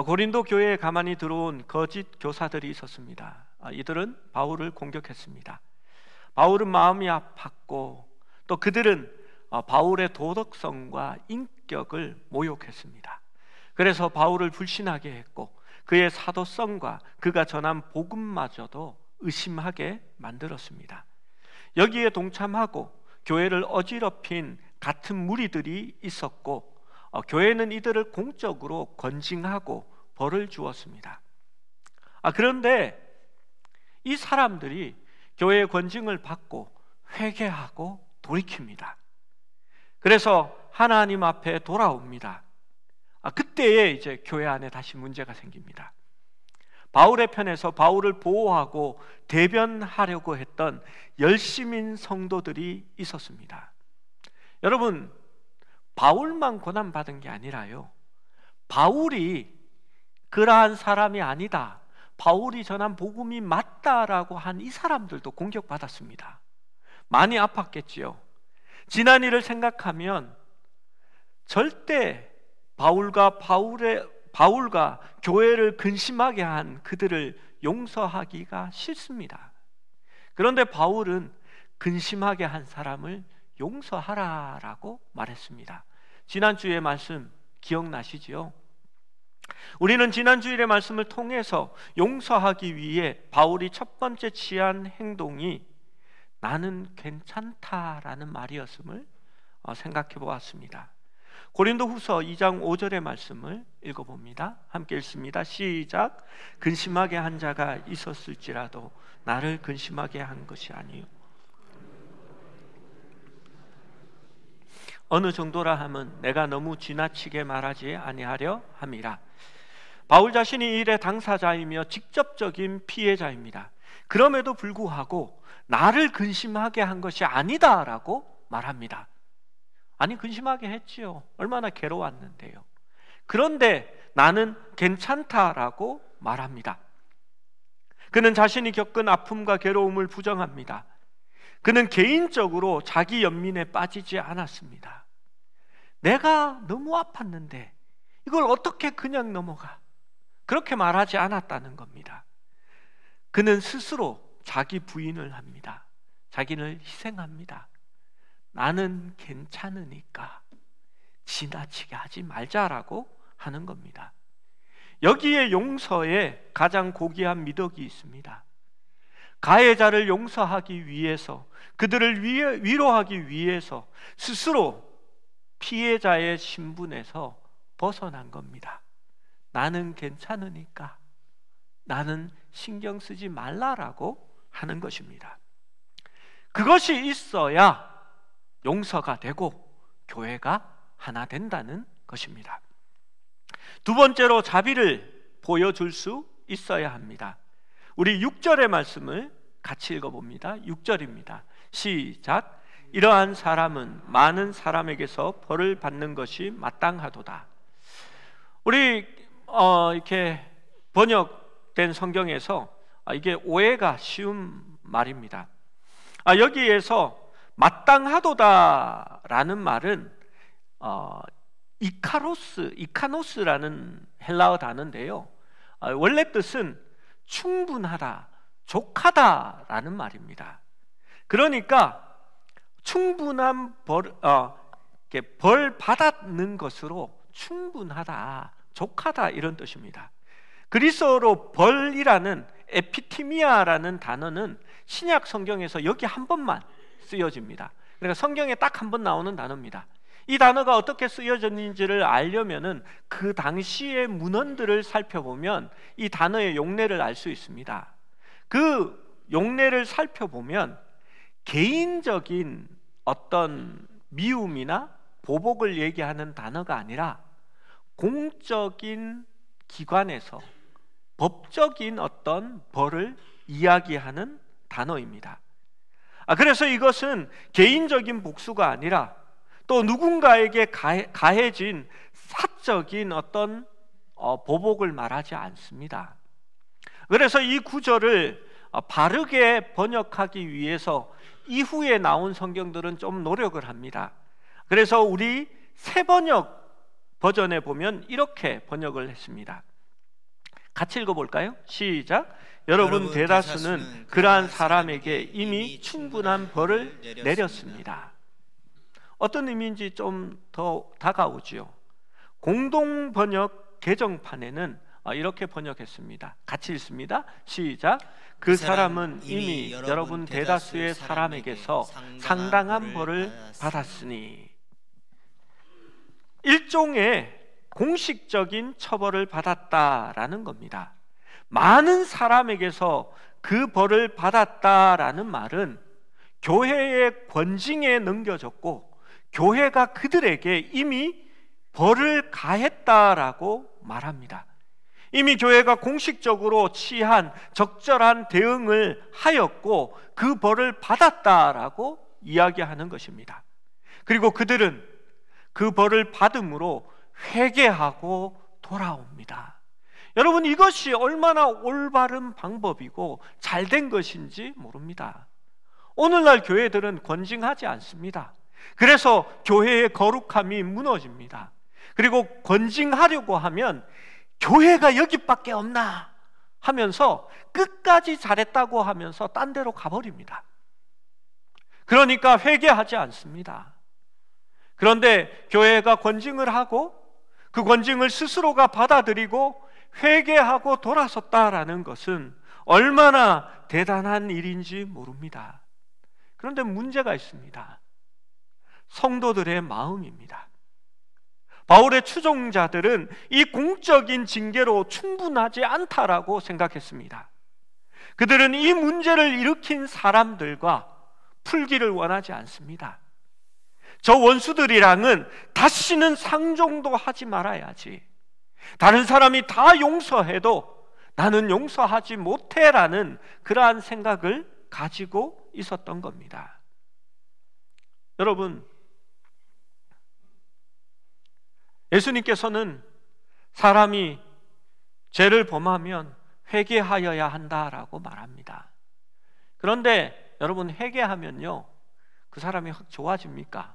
고린도 교회에 가만히 들어온 거짓 교사들이 있었습니다. 이들은 바울을 공격했습니다. 바울은 마음이 아팠고 또 그들은 바울의 도덕성과 인격을 모욕했습니다. 그래서 바울을 불신하게 했고 그의 사도성과 그가 전한 복음마저도 의심하게 만들었습니다. 여기에 동참하고 교회를 어지럽힌 같은 무리들이 있었고 교회는 이들을 공적으로 건징하고 벌을 주었습니다. 그런데 이 사람들이 교회의 건징을 받고 회개하고 돌이킵니다. 그래서 하나님 앞에 돌아옵니다. 그때에 이제 교회 안에 다시 문제가 생깁니다. 바울의 편에서 바울을 보호하고 대변하려고 했던 열심인 성도들이 있었습니다. 여러분, 바울만 고난받은 게 아니라요, 바울이 그러한 사람이 아니다, 바울이 전한 복음이 맞다라고 한 이 사람들도 공격받았습니다. 많이 아팠겠지요. 지난 일을 생각하면 절대 바울과 교회를 근심하게 한 그들을 용서하기가 싫습니다. 그런데 바울은 근심하게 한 사람을 용서하라라고 말했습니다. 지난주의 말씀 기억나시지요? 우리는 지난 주일의 말씀을 통해서 용서하기 위해 바울이 첫 번째 취한 행동이 나는 괜찮다라는 말이었음을 생각해 보았습니다. 고린도후서 2장 5절의 말씀을 읽어봅니다. 함께 읽습니다. 시작. 근심하게 한 자가 있었을지라도 나를 근심하게 한 것이 아니요 어느 정도라 함은 내가 너무 지나치게 말하지 아니하려 함이라. 바울 자신이 이 일의 당사자이며 직접적인 피해자입니다. 그럼에도 불구하고 나를 근심하게 한 것이 아니다라고 말합니다. 아니, 근심하게 했지요. 얼마나 괴로웠는데요. 그런데 나는 괜찮다라고 말합니다. 그는 자신이 겪은 아픔과 괴로움을 부정합니다. 그는 개인적으로 자기 연민에 빠지지 않았습니다. 내가 너무 아팠는데 이걸 어떻게 그냥 넘어가? 그렇게 말하지 않았다는 겁니다. 그는 스스로 자기 부인을 합니다. 자기를 희생합니다. 나는 괜찮으니까 지나치게 하지 말자라고 하는 겁니다. 여기에 용서에 가장 고귀한 미덕이 있습니다. 가해자를 용서하기 위해서, 그들을 위로하기 위해서 스스로 피해자의 신분에서 벗어난 겁니다. 나는 괜찮으니까 나는 신경 쓰지 말라라고 하는 것입니다. 그것이 있어야 용서가 되고 교회가 하나 된다는 것입니다. 두 번째로 자비를 보여줄 수 있어야 합니다. 우리 6절의 말씀을 같이 읽어봅니다. 6절입니다. 시작. 이러한 사람은 많은 사람에게서 벌을 받는 것이 마땅하도다. 우리 이렇게 번역된 성경에서 이게 오해가 쉬운 말입니다. 여기에서 마땅하도다라는 말은 이카노스라는 헬라어 단어인데요, 원래 뜻은 충분하다, 족하다라는 말입니다. 그러니까 충분한 벌 받았는 것으로 충분하다, 족하다 이런 뜻입니다. 그리스어로 벌이라는 에피티미아라는 단어는 신약 성경에서 여기 한 번만 쓰여집니다. 그러니까 성경에 딱 한 번 나오는 단어입니다. 이 단어가 어떻게 쓰여졌는지를 알려면은 그 당시의 문헌들을 살펴보면 이 단어의 용례를 알 수 있습니다. 그 용례를 살펴보면 개인적인 어떤 미움이나 보복을 얘기하는 단어가 아니라 공적인 기관에서 법적인 어떤 벌을 이야기하는 단어입니다. 그래서 이것은 개인적인 복수가 아니라 또 누군가에게 가해진 사적인 어떤 보복을 말하지 않습니다. 그래서 이 구절을 바르게 번역하기 위해서 이후에 나온 성경들은 좀 노력을 합니다. 그래서 우리 새 번역 버전에 보면 이렇게 번역을 했습니다. 같이 읽어볼까요? 시작. 여러분 대다수는 그러한 사람에게 이미 충분한 벌을 내렸습니다. 어떤 의미인지 좀 더 다가오지요. 공동 번역 개정판에는 이렇게 번역했습니다. 같이 읽습니다. 시작. 그 사람은 이미 여러분 대다수의 사람에게서 상당한 벌을 받았으니. 일종의 공식적인 처벌을 받았다라는 겁니다. 많은 사람에게서 그 벌을 받았다라는 말은 교회의 권징에 넘겨졌고 교회가 그들에게 이미 벌을 가했다라고 말합니다. 이미 교회가 공식적으로 취한 적절한 대응을 하였고 그 벌을 받았다라고 이야기하는 것입니다. 그리고 그들은 그 벌을 받음으로 회개하고 돌아옵니다. 여러분, 이것이 얼마나 올바른 방법이고 잘된 것인지 모릅니다. 오늘날 교회들은 권징하지 않습니다. 그래서 교회의 거룩함이 무너집니다. 그리고 권징하려고 하면 교회가 여기밖에 없나 하면서 끝까지 잘했다고 하면서 딴 데로 가버립니다. 그러니까 회개하지 않습니다. 그런데 교회가 권징을 하고 그 권징을 스스로가 받아들이고 회개하고 돌아섰다라는 것은 얼마나 대단한 일인지 모릅니다. 그런데 문제가 있습니다. 성도들의 마음입니다. 바울의 추종자들은 이 공적인 징계로 충분하지 않다라고 생각했습니다. 그들은 이 문제를 일으킨 사람들과 풀기를 원하지 않습니다. 저 원수들이랑은 다시는 상종도 하지 말아야지. 다른 사람이 다 용서해도 나는 용서하지 못해라는 그러한 생각을 가지고 있었던 겁니다. 여러분, 예수님께서는 사람이 죄를 범하면 회개하여야 한다라고 말합니다. 그런데 여러분, 회개하면요, 그 사람이 확 좋아집니까?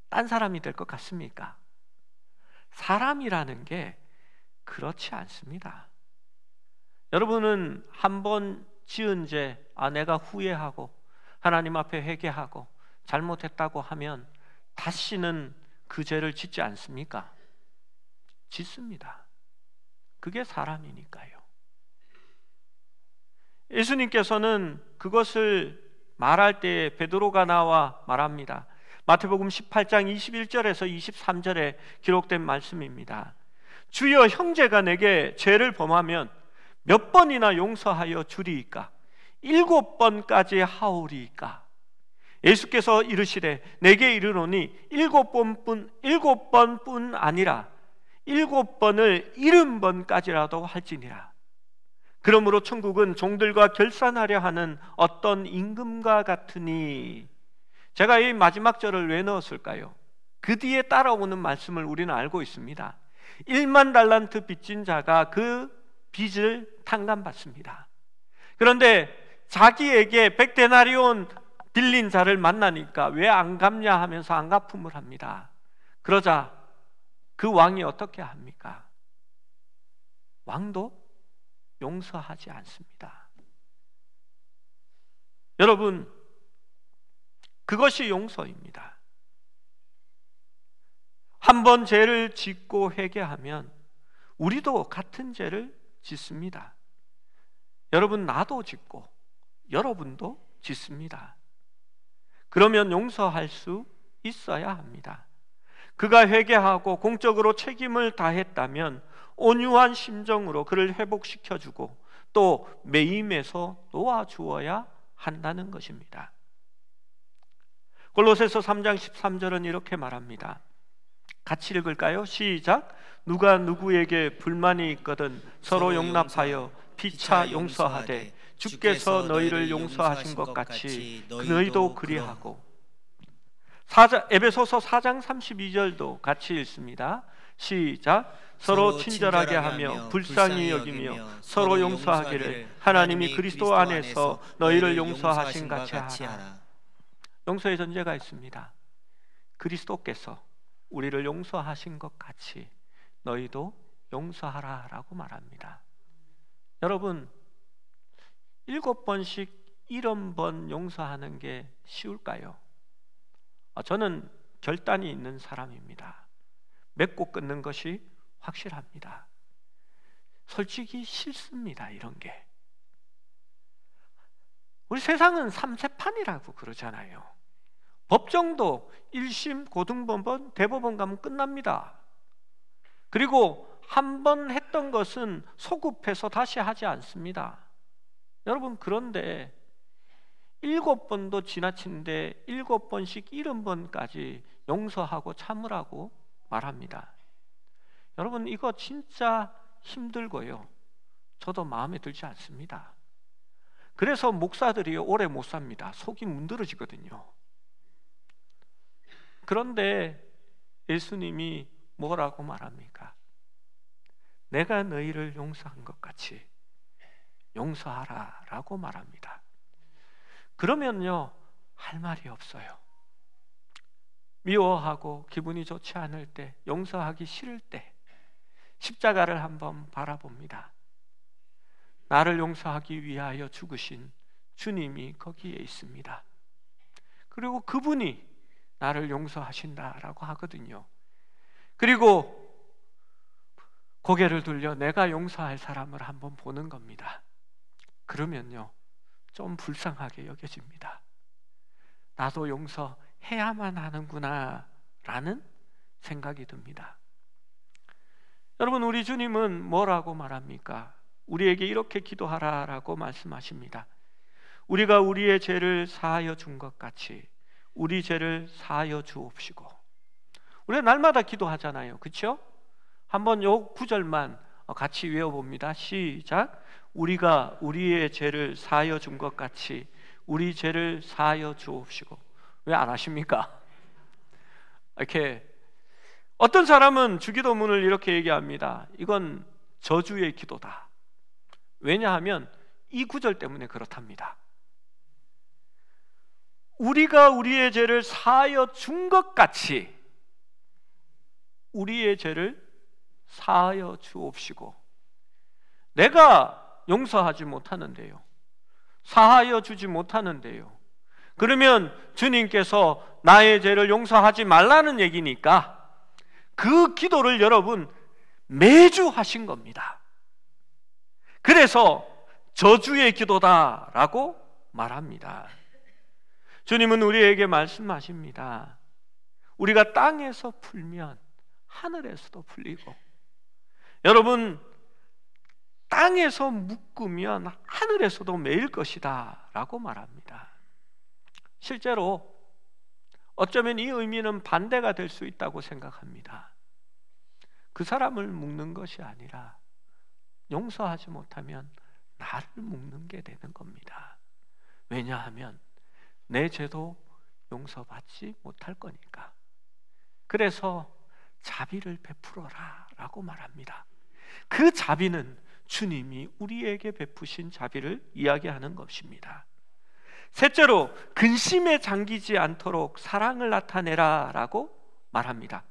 딴 사람이 될 것 같습니까? 사람이라는 게 그렇지 않습니다. 여러분은 한 번 지은 죄, 내가 후회하고 하나님 앞에 회개하고 잘못했다고 하면 다시는 그 죄를 짓지 않습니까? 짓습니다. 그게 사람이니까요. 예수님께서는 그것을 말할 때 베드로가 나와 말합니다. 마태복음 18장 21절에서 23절에 기록된 말씀입니다. 주여, 형제가 내게 죄를 범하면 몇 번이나 용서하여 주리이까? 7번까지 하오리이까? 예수께서 이르시되 내게 이르노니 7번뿐 아니라 7번을 70번까지라도 할지니라. 그러므로 천국은 종들과 결산하려 하는 어떤 임금과 같으니. 제가 이 마지막 절을 왜 넣었을까요? 그 뒤에 따라오는 말씀을 우리는 알고 있습니다. 1만 달란트 빚진 자가 그 빚을 탕감받습니다. 그런데 자기에게 100데나리온 빌린 자를 만나니까 왜 안 갚냐 하면서 안 갚음을 합니다. 그러자 그 왕이 어떻게 합니까? 왕도 용서하지 않습니다. 여러분, 그것이 용서입니다. 한 번 죄를 짓고 회개하면 우리도 같은 죄를 짓습니다. 여러분, 나도 짓고 여러분도 짓습니다. 그러면 용서할 수 있어야 합니다. 그가 회개하고 공적으로 책임을 다했다면 온유한 심정으로 그를 회복시켜주고 또 매임에서 놓아주어야 한다는 것입니다. 골로새서 3장 13절은 이렇게 말합니다. 같이 읽을까요? 시작. 누가 누구에게 불만이 있거든 서로 용납하여 피차 용서하되 주께서 너희를 용서하신 것 같이 너희도 그리하고. 에베소서 4장 32절도 같이 읽습니다. 시작. 서로 친절하게 하며 불쌍히 여기며 서로 용서하기를 하나님이 그리스도 안에서 너희를 용서하신 같이 하라. 용서의 전제가 있습니다. 그리스도께서 우리를 용서하신 것 같이 너희도 용서하라 라고 말합니다. 여러분, 7번씩 70번 용서하는 게 쉬울까요? 저는 결단이 있는 사람입니다. 맺고 끊는 것이 확실합니다. 솔직히 싫습니다, 이런 게. 우리 세상은 삼세판이라고 그러잖아요. 법정도 1심, 고등법원, 대법원 가면 끝납니다. 그리고 한 번 했던 것은 소급해서 다시 하지 않습니다. 여러분, 그런데 7번도 지나치는데 7번씩 70번까지 용서하고 참으라고 말합니다. 여러분, 이거 진짜 힘들고요, 저도 마음에 들지 않습니다. 그래서 목사들이 오래 못 삽니다. 속이 문드러지거든요. 그런데 예수님이 뭐라고 말합니까? 내가 너희를 용서한 것 같이 용서하라 라고 말합니다. 그러면요, 할 말이 없어요. 미워하고 기분이 좋지 않을 때, 용서하기 싫을 때 십자가를 한번 바라봅니다. 나를 용서하기 위하여 죽으신 주님이 거기에 있습니다. 그리고 그분이 나를 용서하신다라고 하거든요. 그리고 고개를 돌려 내가 용서할 사람을 한번 보는 겁니다. 그러면요, 좀 불쌍하게 여겨집니다. 나도 용서해야만 하는구나 라는 생각이 듭니다. 여러분, 우리 주님은 뭐라고 말합니까? 우리에게 이렇게 기도하라라고 말씀하십니다. 우리가 우리의 죄를 사하여 준 것 같이 우리 죄를 사하여 주옵시고. 우리가 날마다 기도하잖아요, 그렇죠? 한번 요 구절만 같이 외워봅니다. 시작. 우리가 우리의 죄를 사하여 준 것 같이 우리 죄를 사하여 주옵시고. 왜 안 하십니까? 이렇게 어떤 사람은 주기도문을 이렇게 얘기합니다. 이건 저주의 기도다. 왜냐하면 이 구절 때문에 그렇답니다. 우리가 우리의 죄를 사하여 준 것 같이 우리의 죄를 사하여 주옵시고. 내가 용서하지 못하는데요, 사하여 주지 못하는데요, 그러면 주님께서 나의 죄를 용서하지 말라는 얘기니까 그 기도를 여러분 매주 하신 겁니다. 그래서 저주의 기도다라고 말합니다. 주님은 우리에게 말씀하십니다. 우리가 땅에서 풀면 하늘에서도 풀리고, 여러분, 땅에서 묶으면 하늘에서도 매일 것이다 라고 말합니다. 실제로 어쩌면 이 의미는 반대가 될 수 있다고 생각합니다. 그 사람을 묶는 것이 아니라 용서하지 못하면 나를 묶는 게 되는 겁니다. 왜냐하면 내 죄도 용서받지 못할 거니까. 그래서 자비를 베풀어라 라고 말합니다. 그 자비는 주님이 우리에게 베푸신 자비를 이야기하는 것입니다. 셋째로, 근심에 잠기지 않도록 사랑을 나타내라 라고 말합니다.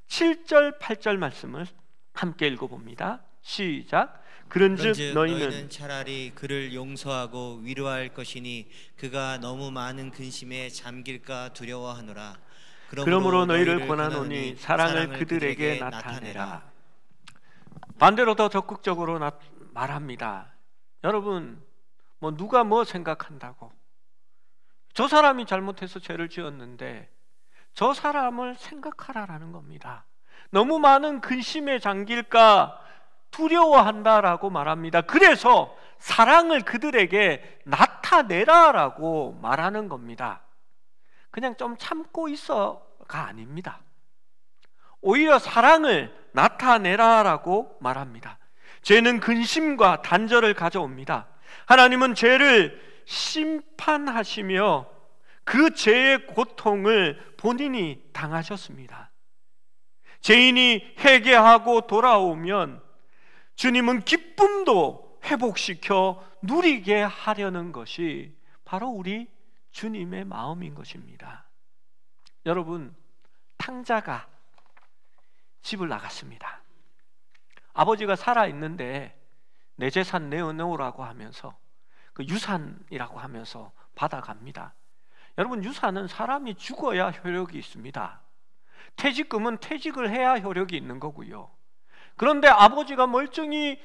7절 8절 말씀을 함께 읽어봅니다. 시작. 그런즉 너희는 차라리 그를 용서하고 위로할 것이니 그가 너무 많은 근심에 잠길까 두려워하노라. 그러므로 너희를 권하노니 사랑을 그들에게 나타내라. 반대로 더 적극적으로 말합니다. 여러분, 누가 뭐 생각한다고, 저 사람이 잘못해서 죄를 지었는데 저 사람을 생각하라라는 겁니다. 너무 많은 근심에 잠길까 두려워한다라고 말합니다. 그래서 사랑을 그들에게 나타내라라고 말하는 겁니다. 그냥 좀 참고 있어가 아닙니다. 오히려 사랑을 나타내라라고 말합니다. 죄는 근심과 단절을 가져옵니다. 하나님은 죄를 심판하시며 그 죄의 고통을 본인이 당하셨습니다. 죄인이 회개하고 돌아오면 주님은 기쁨도 회복시켜 누리게 하려는 것이 바로 우리 주님의 마음인 것입니다. 여러분, 탕자가 집을 나갔습니다. 아버지가 살아있는데 내 재산 내어놓으라고 하면서 그 유산이라고 하면서 받아갑니다. 여러분, 유산은 사람이 죽어야 효력이 있습니다. 퇴직금은 퇴직을 해야 효력이 있는 거고요. 그런데 아버지가 멀쩡히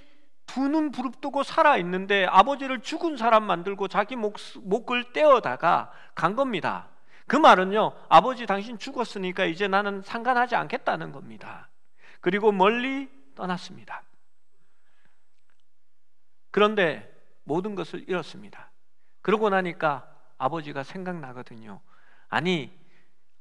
두 눈 부릅뜨고 살아있는데 아버지를 죽은 사람 만들고 자기 목을 떼어다가 간 겁니다. 그 말은요, 아버지 당신 죽었으니까 이제 나는 상관하지 않겠다는 겁니다. 그리고 멀리 떠났습니다. 그런데 모든 것을 잃었습니다. 그러고 나니까 아버지가 생각나거든요. 아니,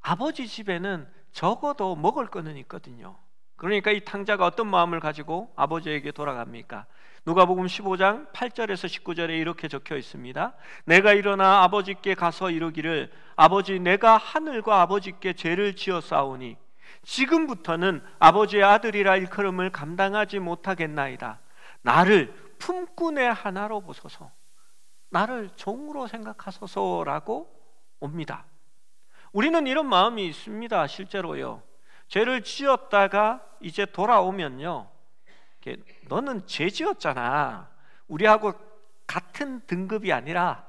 아버지 집에는 적어도 먹을 거는 있거든요. 그러니까 이 탕자가 어떤 마음을 가지고 아버지에게 돌아갑니까? 누가복음 15장 8절에서 19절에 이렇게 적혀 있습니다. 내가 일어나 아버지께 가서 이르기를 아버지, 내가 하늘과 아버지께 죄를 지었사오니 지금부터는 아버지의 아들이라 일컬음을 감당하지 못하겠나이다. 나를 품꾼의 하나로 보소서, 나를 종으로 생각하소서라고 옵니다. 우리는 이런 마음이 있습니다. 실제로요. 죄를 지었다가 이제 돌아오면요, 너는 죄 지었잖아, 우리하고 같은 등급이 아니라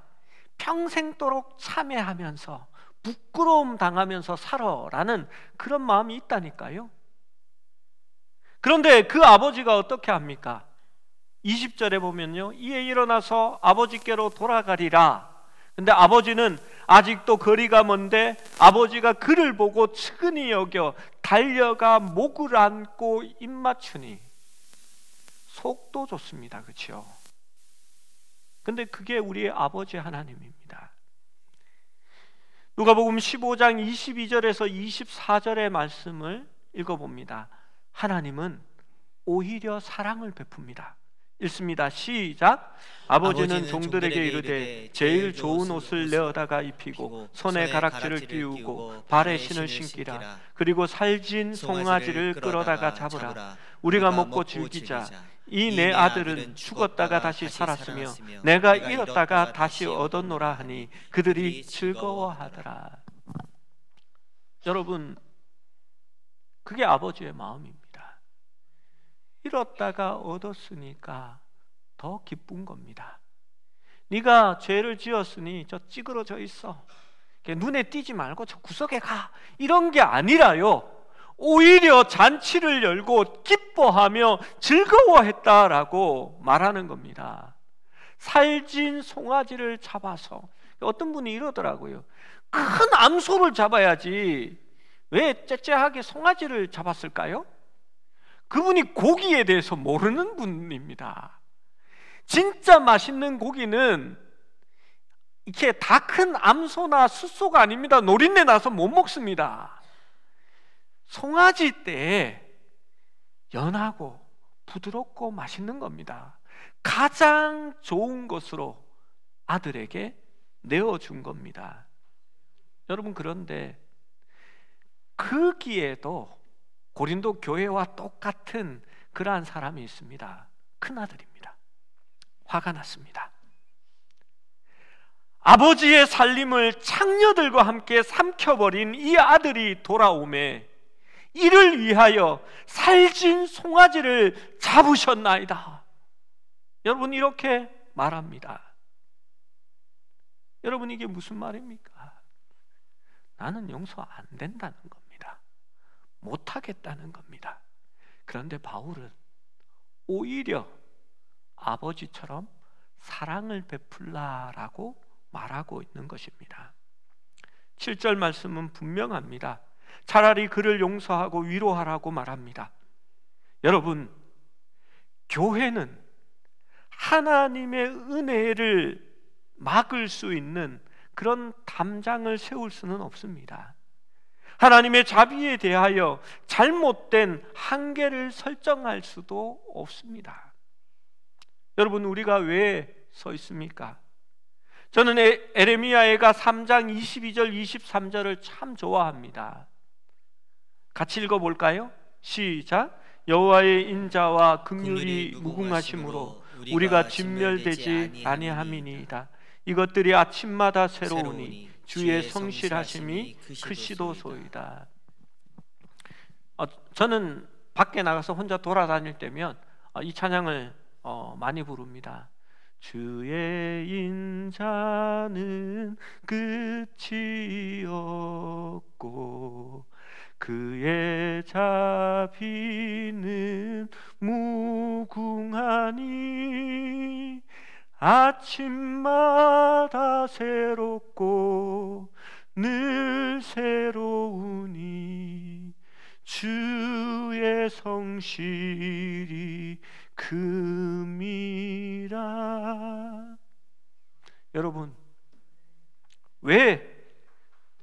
평생도록 참회하면서 부끄러움 당하면서 살아라는 그런 마음이 있다니까요. 그런데 그 아버지가 어떻게 합니까? 20절에 보면요, 이에 일어나서 아버지께로 돌아가리라. 근데 아버지는 아직도 거리가 먼데 아버지가 그를 보고 측은히 여겨 달려가 목을 안고 입맞추니. 속도 좋습니다. 그렇죠? 근데 그게 우리의 아버지 하나님입니다. 누가복음 15장 22절에서 24절의 말씀을 읽어봅니다. 하나님은 오히려 사랑을 베풉니다. 읽습니다. 시작. 아버지는 종들에게 이르되 제일 좋은 옷을 내어다가 입히고 손에 가락지를 띄우고 발에 신을 신기라. 그리고 살진 송아지를 끌어다가 잡으라. 우리가 먹고 즐기자. 이 내 아들은 죽었다가 다시 살았으며 내가 잃었다가 다시 얻었노라 하니 그들이 즐거워하더라. 여러분, 그게 아버지의 마음입니다. 잃었다가 얻었으니까 더 기쁜 겁니다. 네가 죄를 지었으니 저 찌그러져 있어, 눈에 띄지 말고 저 구석에 가, 이런 게 아니라요, 오히려 잔치를 열고 기뻐하며 즐거워했다라고 말하는 겁니다. 살진 송아지를 잡아서, 어떤 분이 이러더라고요. 큰 암소를 잡아야지 왜 째째하게 송아지를 잡았을까요? 그분이 고기에 대해서 모르는 분입니다. 진짜 맛있는 고기는 이렇게 다 큰 암소나 숫소가 아닙니다. 노린내 나서 못 먹습니다. 송아지 때 연하고 부드럽고 맛있는 겁니다. 가장 좋은 것으로 아들에게 내어준 겁니다. 여러분, 그런데 거기에도 고린도 교회와 똑같은 그러한 사람이 있습니다. 큰아들입니다. 화가 났습니다. 아버지의 살림을 창녀들과 함께 삼켜버린 이 아들이 돌아오매 이를 위하여 살진 송아지를 잡으셨나이다. 여러분, 이렇게 말합니다. 여러분, 이게 무슨 말입니까? 나는 용서 안 된다는 겁니다. 못하겠다는 겁니다. 그런데 바울은 오히려 아버지처럼 사랑을 베풀라라고 말하고 있는 것입니다. 7절 말씀은 분명합니다. 차라리 그를 용서하고 위로하라고 말합니다. 여러분, 교회는 하나님의 은혜를 막을 수 있는 그런 담장을 세울 수는 없습니다. 하나님의 자비에 대하여 잘못된 한계를 설정할 수도 없습니다. 여러분, 우리가 왜 서 있습니까? 저는 에레미야가 3장 22절 23절을 참 좋아합니다. 같이 읽어볼까요? 시작. 여호와의 인자와 긍휼이 무궁하심으로 우리가 진멸되지 아니함이니이다. 이것들이 아침마다 새로우니 주의 성실하심이 크시도소이다. 저는 밖에 나가서 혼자 돌아다닐 때면 이 찬양을 많이 부릅니다. 주의 인자는 끝이 없고 그의 자비는 무궁하니 아침마다 새롭고 늘 새로우니 주의 성실이 금이라. 여러분, 왜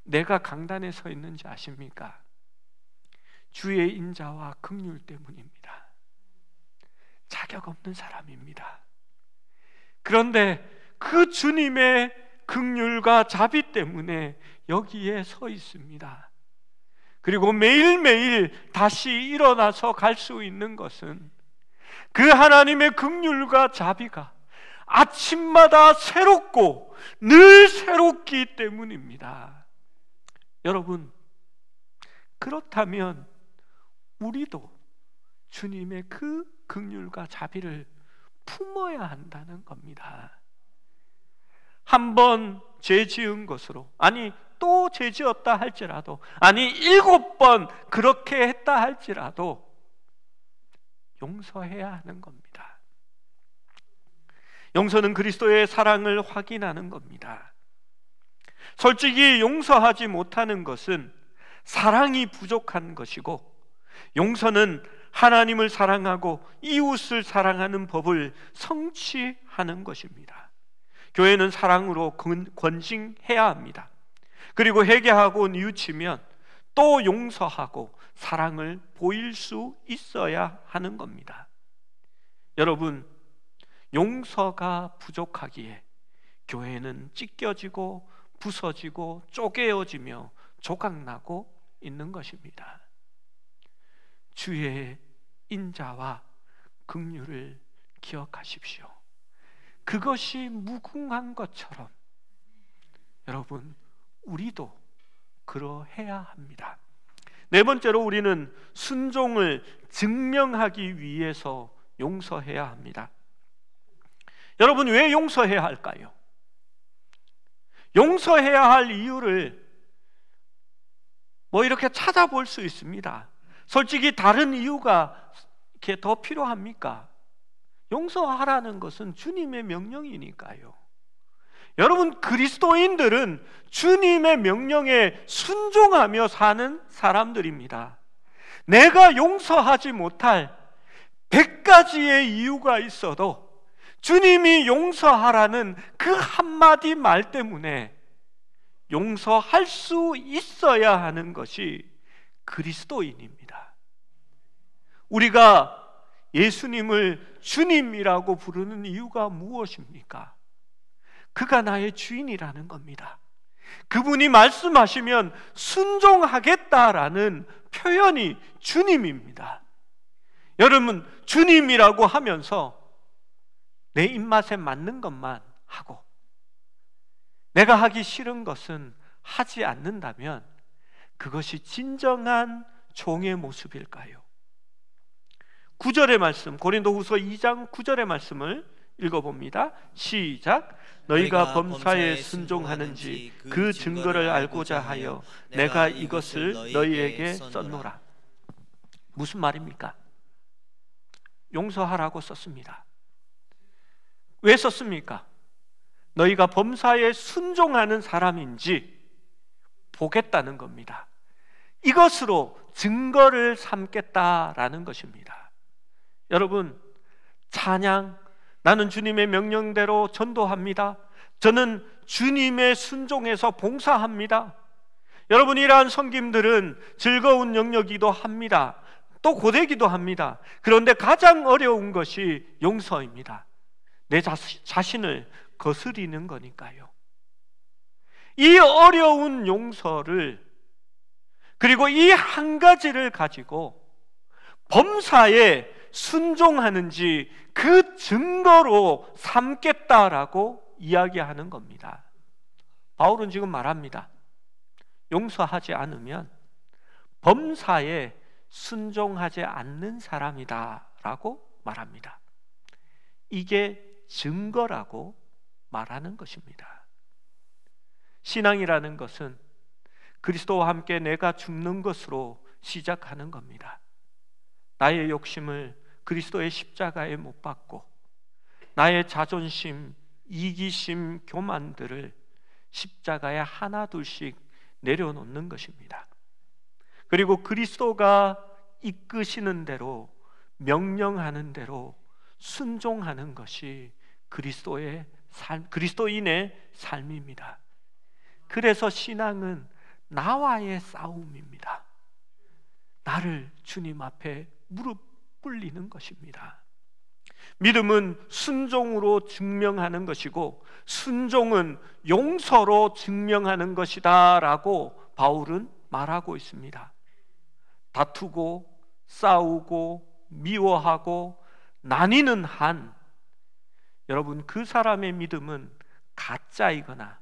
내가 강단에 서 있는지 아십니까? 주의 인자와 긍휼 때문입니다. 자격 없는 사람입니다. 그런데 그 주님의 긍휼과 자비 때문에 여기에 서 있습니다. 그리고 매일매일 다시 일어나서 갈 수 있는 것은 그 하나님의 긍휼과 자비가 아침마다 새롭고 늘 새롭기 때문입니다. 여러분, 그렇다면 우리도 주님의 그 긍휼과 자비를 품어야 한다는 겁니다. 한번 죄 지은 것으로, 아니 또 죄 지었다 할지라도, 아니 7번 그렇게 했다 할지라도 용서해야 하는 겁니다. 용서는 그리스도의 사랑을 확인하는 겁니다. 솔직히 용서하지 못하는 것은 사랑이 부족한 것이고, 용서는 하나님을 사랑하고 이웃을 사랑하는 법을 성취하는 것입니다. 교회는 사랑으로 권징해야 합니다. 그리고 회개하고 뉘우치면 또 용서하고 사랑을 보일 수 있어야 하는 겁니다. 여러분, 용서가 부족하기에 교회는 찢겨지고 부서지고 쪼개어지며 조각나고 있는 것입니다. 주의 인자와 긍휼을 기억하십시오. 그것이 무궁한 것처럼 여러분, 우리도 그러해야 합니다. 네 번째로, 우리는 순종을 증명하기 위해서 용서해야 합니다. 여러분, 왜 용서해야 할까요? 용서해야 할 이유를 이렇게 찾아볼 수 있습니다. 솔직히 다른 이유가 이렇게 더 필요합니까? 용서하라는 것은 주님의 명령이니까요. 여러분, 그리스도인들은 주님의 명령에 순종하며 사는 사람들입니다. 내가 용서하지 못할 100가지의 이유가 있어도 주님이 용서하라는 그 한마디 말 때문에 용서할 수 있어야 하는 것이 그리스도인입니다. 우리가 예수님을 주님이라고 부르는 이유가 무엇입니까? 그가 나의 주인이라는 겁니다. 그분이 말씀하시면 순종하겠다라는 표현이 주님입니다. 여러분, 주님이라고 하면서 내 입맛에 맞는 것만 하고 내가 하기 싫은 것은 하지 않는다면 그것이 진정한 종의 모습일까요? 9절의 말씀, 고린도후서 2장 9절의 말씀을 읽어봅니다. 시작. 너희가 범사에 순종하는지 그 증거를 알고자 하여 내가 이것을 너희에게 썼노라. 무슨 말입니까? 용서하라고 썼습니다. 왜 썼습니까? 너희가 범사에 순종하는 사람인지 보겠다는 겁니다. 이것으로 증거를 삼겠다라는 것입니다. 여러분, 찬양, 나는 주님의 명령대로 전도합니다. 저는 주님의 순종에서 봉사합니다. 여러분, 이러한 섬김들은 즐거운 영역이기도 합니다. 또 고되기도 합니다. 그런데 가장 어려운 것이 용서입니다. 내 자신을 거스리는 거니까요. 이 어려운 용서를, 그리고 이 한 가지를 가지고 범사에 순종하는지 그 증거로 삼겠다라고 이야기하는 겁니다. 바울은 지금 말합니다. 용서하지 않으면 범사에 순종하지 않는 사람이다 라고 말합니다. 이게 증거라고 말하는 것입니다. 신앙이라는 것은 그리스도와 함께 내가 죽는 것으로 시작하는 겁니다. 나의 욕심을 그리스도의 십자가에 못 박고 나의 자존심, 이기심, 교만들을 십자가에 하나 둘씩 내려놓는 것입니다. 그리고 그리스도가 이끄시는 대로, 명령하는 대로 순종하는 것이 그리스도의 삶, 그리스도인의 삶입니다. 그래서 신앙은 나와의 싸움입니다. 나를 주님 앞에 무릎 꿇리는 것입니다. 믿음은 순종으로 증명하는 것이고 순종은 용서로 증명하는 것이다 라고 바울은 말하고 있습니다. 다투고 싸우고 미워하고 나뉘는 한 여러분 그 사람의 믿음은 가짜이거나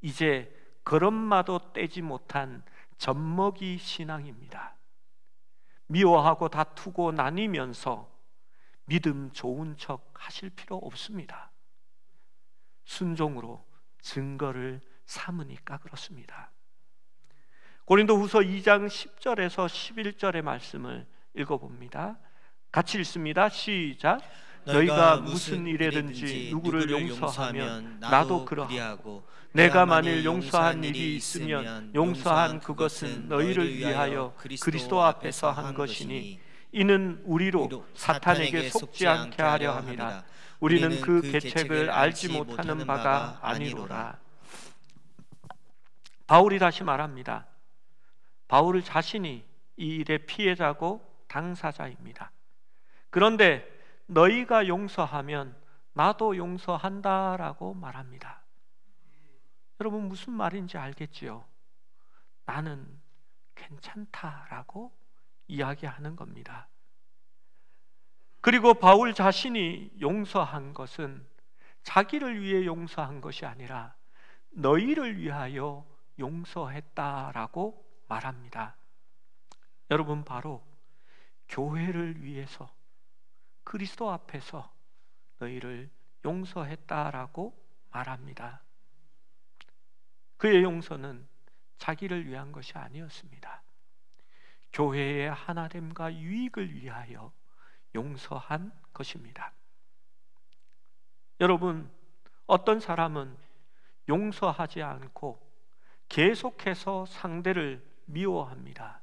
이제 걸음마도 떼지 못한 젖먹이 신앙입니다. 미워하고 다투고 나뉘면서 믿음 좋은 척 하실 필요 없습니다. 순종으로 증거를 삼으니까 그렇습니다. 고린도후서 2장 10절에서 11절의 말씀을 읽어봅니다. 같이 읽습니다. 시작. 너희가 무슨 일에든지 누구를 용서하면 나도 그러하고 내가 만일 용서한 일이 있으면 용서한 그것은 너희를 위하여 그리스도 앞에서 한 것이니 이는 우리로 사탄에게 속지 않게 하려 함이라. 우리는 그 계책을 알지 못하는 바가 아니로라. 바울이 다시 말합니다. 바울 자신이 이 일의 피해자고 당사자입니다. 그런데 너희가 용서하면 나도 용서한다라고 말합니다. 여러분 무슨 말인지 알겠지요? 나는 괜찮다라고 이야기하는 겁니다. 그리고 바울 자신이 용서한 것은 자기를 위해 용서한 것이 아니라 너희를 위하여 용서했다라고 말합니다. 여러분 바로 교회를 위해서 그리스도 앞에서 너희를 용서했다라고 말합니다. 그의 용서는 자기를 위한 것이 아니었습니다. 교회의 하나됨과 유익을 위하여 용서한 것입니다. 여러분, 어떤 사람은 용서하지 않고 계속해서 상대를 미워합니다.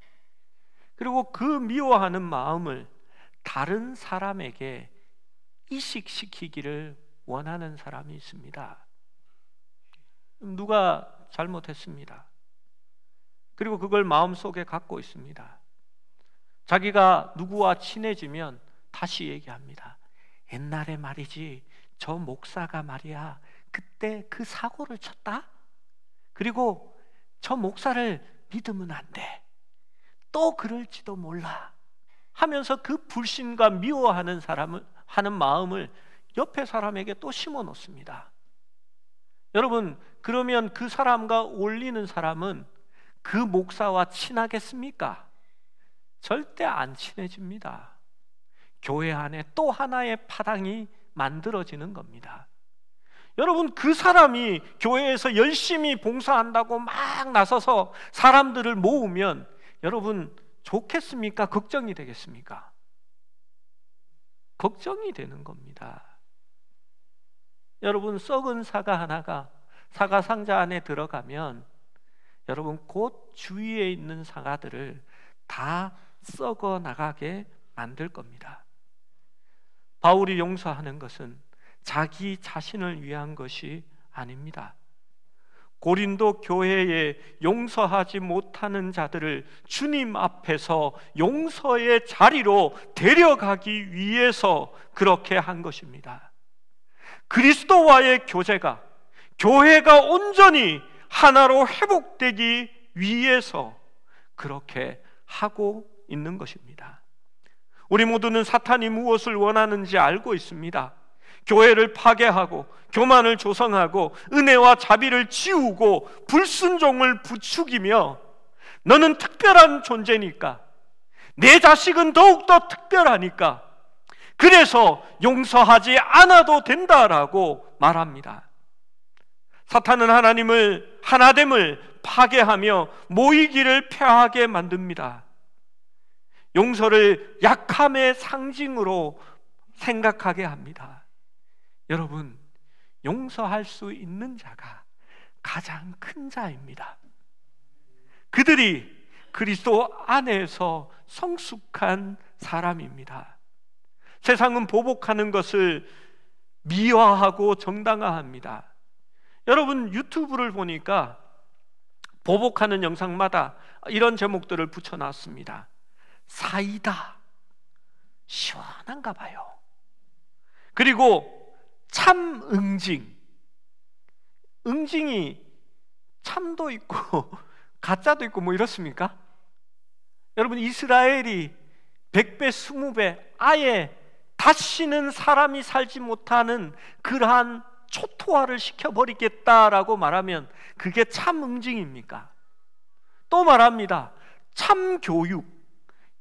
그리고 그 미워하는 마음을 다른 사람에게 이식시키기를 원하는 사람이 있습니다. 누가 잘못했습니다. 그리고 그걸 마음속에 갖고 있습니다. 자기가 누구와 친해지면 다시 얘기합니다. 옛날에 말이지 저 목사가 말이야 그때 그 사고를 쳤다? 그리고 저 목사를 믿으면 안 돼. 또 그럴지도 몰라 하면서 그 불신과 미워하는 사람을 하는 마음을 옆에 사람에게 또 심어 놓습니다. 여러분, 그러면 그 사람과 어울리는 사람은 그 목사와 친하겠습니까? 절대 안 친해집니다. 교회 안에 또 하나의 파당이 만들어지는 겁니다. 여러분, 그 사람이 교회에서 열심히 봉사한다고 막 나서서 사람들을 모으면 여러분 좋겠습니까? 걱정이 되겠습니까? 걱정이 되는 겁니다. 여러분, 썩은 사과 하나가 사과 상자 안에 들어가면 여러분 곧 주위에 있는 사과들을 다 썩어 나가게 만들 겁니다. 바울이 용서하는 것은 자기 자신을 위한 것이 아닙니다. 고린도 교회에 용서하지 못하는 자들을 주님 앞에서 용서의 자리로 데려가기 위해서 그렇게 한 것입니다. 그리스도와의 교제가, 교회가 온전히 하나로 회복되기 위해서 그렇게 하고 있는 것입니다. 우리 모두는 사탄이 무엇을 원하는지 알고 있습니다. 교회를 파괴하고 교만을 조성하고 은혜와 자비를 지우고 불순종을 부추기며 너는 특별한 존재니까, 내 자식은 더욱더 특별하니까 그래서 용서하지 않아도 된다라고 말합니다. 사탄은 하나됨을 파괴하며 모이기를 폐하게 만듭니다. 용서를 약함의 상징으로 생각하게 합니다. 여러분, 용서할 수 있는 자가 가장 큰 자입니다. 그들이 그리스도 안에서 성숙한 사람입니다. 세상은 보복하는 것을 미화하고 정당화합니다. 여러분, 유튜브를 보니까 보복하는 영상마다 이런 제목들을 붙여놨습니다. 사이다, 시원한가 봐요. 그리고 참 응징. 응징이 참도 있고 가짜도 있고 뭐 이렇습니까? 여러분, 이스라엘이 100배, 20배 아예 다시는 사람이 살지 못하는 그러한 초토화를 시켜버리겠다라고 말하면 그게 참 응징입니까? 또 말합니다. 참 교육,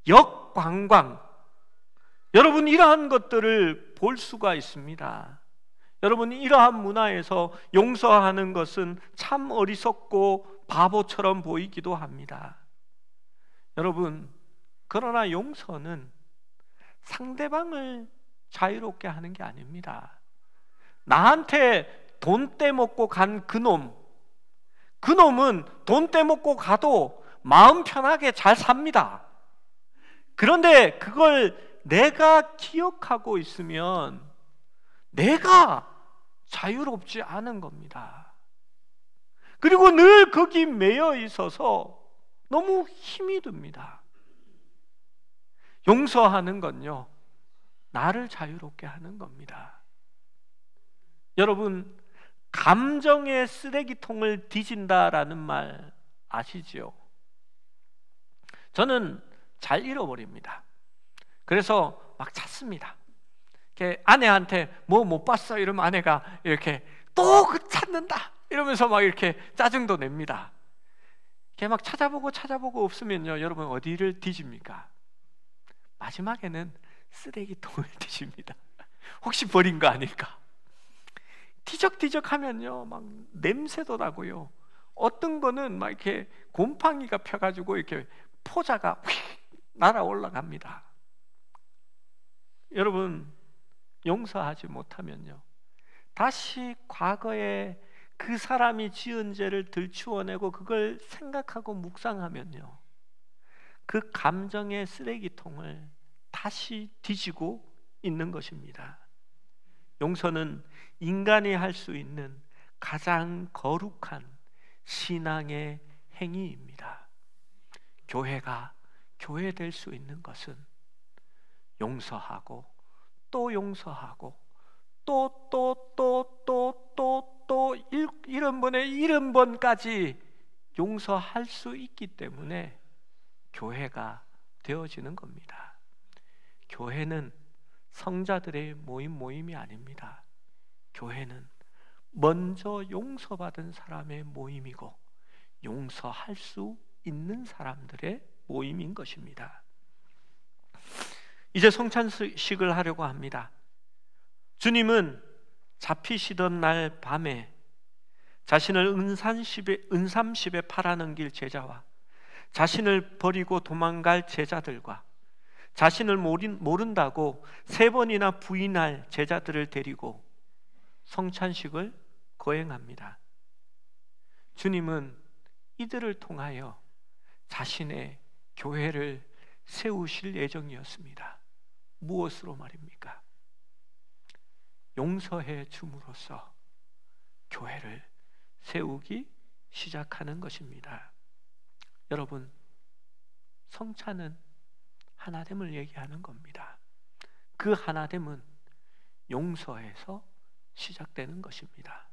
역관광. 여러분, 이러한 것들을 볼 수가 있습니다. 여러분, 이러한 문화에서 용서하는 것은 참 어리석고 바보처럼 보이기도 합니다. 여러분, 그러나 용서는 상대방을 자유롭게 하는 게 아닙니다. 나한테 돈 떼먹고 간 그놈은 돈 떼먹고 가도 마음 편하게 잘 삽니다. 그런데 그걸 내가 기억하고 있으면 내가 자유롭지 않은 겁니다. 그리고 늘 거기 매여 있어서 너무 힘이 듭니다. 용서하는 건요, 나를 자유롭게 하는 겁니다. 여러분, 감정의 쓰레기통을 뒤진다라는 말 아시지요? 저는 잘 잃어버립니다. 그래서 막 찾습니다. 이렇게 아내한테 뭐 못 봤어 이러면 아내가 이렇게 또 그 찾는다 이러면서 막 이렇게 짜증도 냅니다. 이렇게 막 찾아보고 없으면요, 여러분 어디를 뒤집니까? 마지막에는 쓰레기통을 뒤집니다. 혹시 버린 거 아닐까? 뒤적뒤적 하면요, 막 냄새도 나고요. 어떤 거는 막 이렇게 곰팡이가 펴가지고 이렇게 포자가 휙 날아 올라갑니다. 여러분, 용서하지 못하면요, 다시 과거에 그 사람이 지은 죄를 들추어내고 그걸 생각하고 묵상하면요, 그 감정의 쓰레기통을 다시 뒤지고 있는 것입니다. 용서는 인간이 할 수 있는 가장 거룩한 신앙의 행위입니다. 교회가 교회 될 수 있는 것은 용서하고 또 용서하고 또 70번까지 용서할 수 있기 때문에 교회가 되어지는 겁니다. 교회는 성자들의 모임이 아닙니다. 교회는 먼저 용서받은 사람의 모임이고 용서할 수 있는 사람들의 모임인 것입니다. 이제 성찬식을 하려고 합니다. 주님은 잡히시던 날 밤에 자신을 은삼십에 팔아넘길 제자와 자신을 버리고 도망갈 제자들과 자신을 모른다고 3번이나 부인할 제자들을 데리고 성찬식을 거행합니다. 주님은 이들을 통하여 자신의 교회를 세우실 예정이었습니다. 무엇으로 말입니까? 용서해 줌으로써 교회를 세우기 시작하는 것입니다. 여러분, 성찬은 하나됨을 얘기하는 겁니다. 그 하나됨은 용서에서 시작되는 것입니다.